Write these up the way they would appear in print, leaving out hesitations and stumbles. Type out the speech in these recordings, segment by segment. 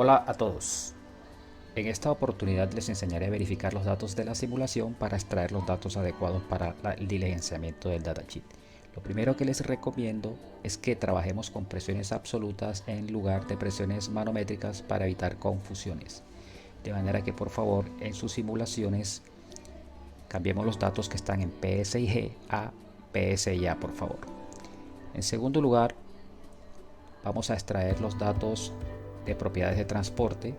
Hola a todos. En esta oportunidad les enseñaré a verificar los datos de la simulación para extraer los datos adecuados para el diligenciamiento del datasheet. Lo primero que les recomiendo es que trabajemos con presiones absolutas en lugar de presiones manométricas para evitar confusiones. De manera que por favor en sus simulaciones cambiemos los datos que están en PSIG a PSIA, por favor. En segundo lugar, vamos a extraer los datos de propiedades de transporte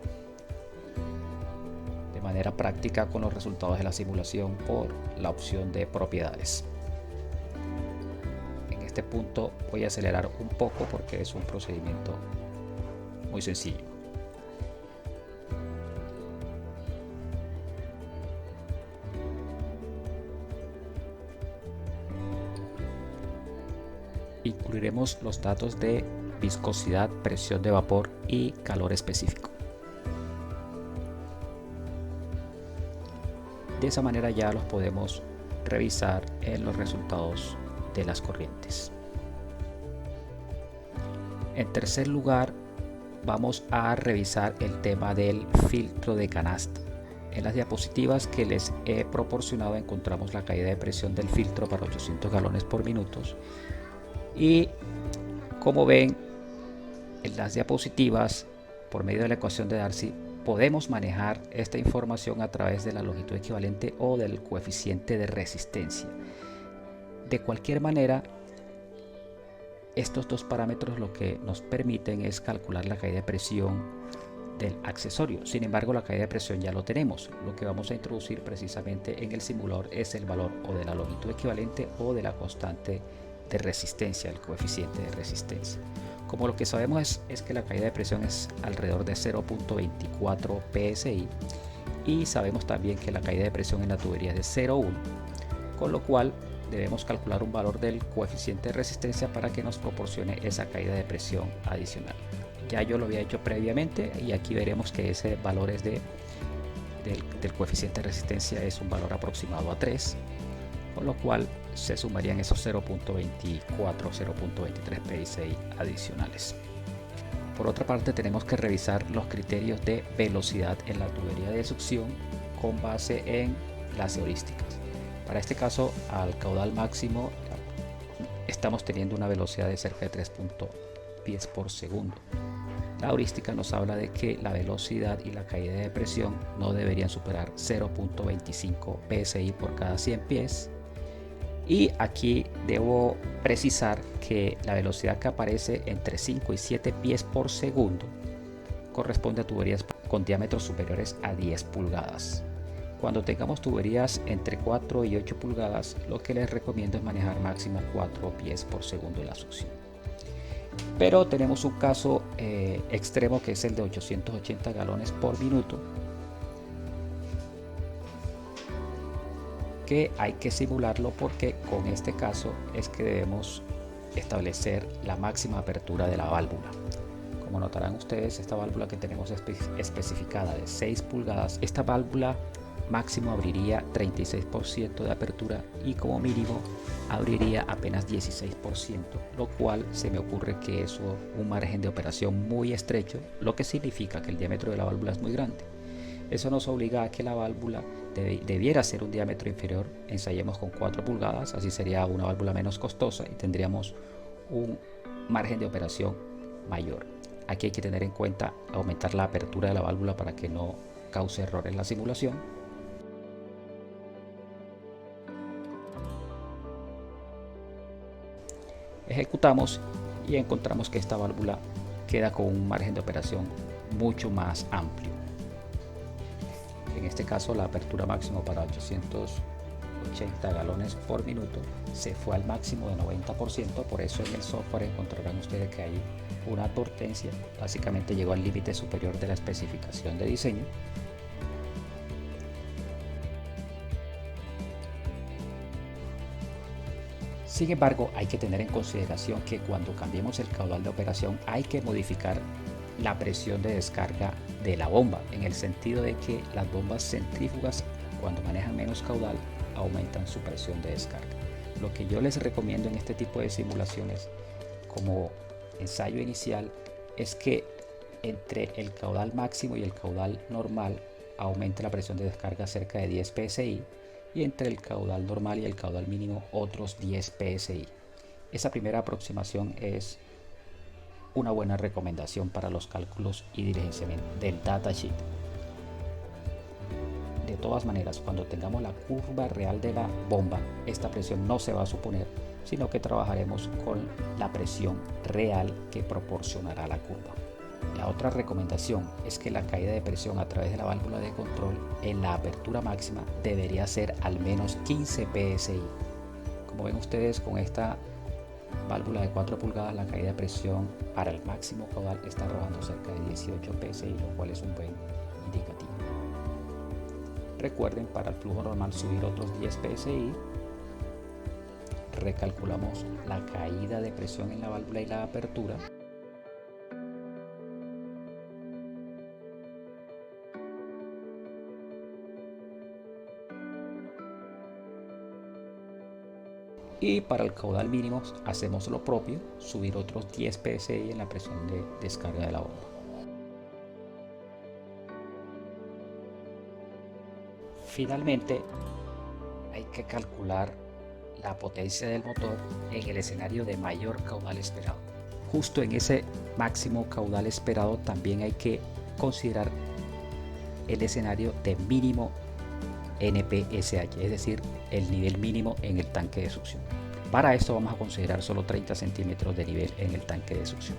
de manera práctica con los resultados de la simulación por la opción de propiedades. En este punto voy a acelerar un poco porque es un procedimiento muy sencillo. Incluiremos los datos de viscosidad, presión de vapor y calor específico. De esa manera ya los podemos revisar en los resultados de las corrientes. En tercer lugar, vamos a revisar el tema del filtro de canasta. En las diapositivas que les he proporcionado encontramos la caída de presión del filtro para 800 galones por minuto. Y como ven en las diapositivas, por medio de la ecuación de Darcy, podemos manejar esta información a través de la longitud equivalente o del coeficiente de resistencia. De cualquier manera, estos dos parámetros lo que nos permiten es calcular la caída de presión del accesorio. Sin embargo, la caída de presión ya lo tenemos. Lo que vamos a introducir precisamente en el simulador es el valor o de la longitud equivalente o de la constante de resistencia, el coeficiente de resistencia. Como lo que sabemos es que la caída de presión es alrededor de 0.24 psi y sabemos también que la caída de presión en la tubería es de 0.1, con lo cual debemos calcular un valor del coeficiente de resistencia para que nos proporcione esa caída de presión adicional. Ya yo lo había hecho previamente y aquí veremos que ese valor es del coeficiente de resistencia es un valor aproximado a 3, con lo cual se sumarían esos 0.24, 0.23 psi adicionales. Por otra parte, tenemos que revisar los criterios de velocidad en la tubería de succión con base en las heurísticas. Para este caso, al caudal máximo estamos teniendo una velocidad de cerca de 3 pies por segundo. La heurística nos habla de que la velocidad y la caída de presión no deberían superar 0.25 psi por cada 100 pies. Y aquí debo precisar que la velocidad que aparece entre 5 y 7 pies por segundo corresponde a tuberías con diámetros superiores a 10 pulgadas. Cuando tengamos tuberías entre 4 y 8 pulgadas, lo que les recomiendo es manejar máximo 4 pies por segundo en la succión. Pero tenemos un caso extremo que es el de 880 galones por minuto, que hay que simularlo porque con este caso es que debemos establecer la máxima apertura de la válvula. Como notarán ustedes, esta válvula que tenemos especificada de 6 pulgadas, esta válvula máximo abriría 36% de apertura y como mínimo abriría apenas 16%, lo cual se me ocurre que es un margen de operación muy estrecho, lo que significa que el diámetro de la válvula es muy grande. Eso nos obliga a que la válvula debiera ser un diámetro inferior. Ensayemos con 4 pulgadas, así sería una válvula menos costosa y tendríamos un margen de operación mayor. Aquí hay que tener en cuenta aumentar la apertura de la válvula para que no cause error en la simulación. Ejecutamos y encontramos que esta válvula queda con un margen de operación mucho más amplio. En este caso, la apertura máxima para 880 galones por minuto se fue al máximo de 90%, por eso en el software encontrarán ustedes que hay una advertencia, básicamente llegó al límite superior de la especificación de diseño. Sin embargo, hay que tener en consideración que cuando cambiemos el caudal de operación hay que modificar la presión de descarga de la bomba, en el sentido de que las bombas centrífugas, cuando manejan menos caudal, aumentan su presión de descarga. Lo que yo les recomiendo en este tipo de simulaciones como ensayo inicial es que entre el caudal máximo y el caudal normal aumente la presión de descarga cerca de 10 psi y entre el caudal normal y el caudal mínimo otros 10 psi. Esa primera aproximación es una buena recomendación para los cálculos y diligenciamiento del datasheet. De todas maneras, cuando tengamos la curva real de la bomba, esta presión no se va a suponer, sino que trabajaremos con la presión real que proporcionará la curva. La otra recomendación es que la caída de presión a través de la válvula de control en la apertura máxima debería ser al menos 15 psi. Como ven ustedes, con esta válvula de 4 pulgadas la caída de presión para el máximo caudal está arrojando cerca de 18 psi, lo cual es un buen indicativo. Recuerden, para el flujo normal subir otros 10 psi. Recalculamos la caída de presión en la válvula y la apertura. Y para el caudal mínimo hacemos lo propio, subir otros 10 psi en la presión de descarga de la bomba. Finalmente, hay que calcular la potencia del motor en el escenario de mayor caudal esperado. Justo en ese máximo caudal esperado también hay que considerar el escenario de mínimo NPSH, es decir, el nivel mínimo en el tanque de succión. Para esto vamos a considerar solo 30 centímetros de nivel en el tanque de succión.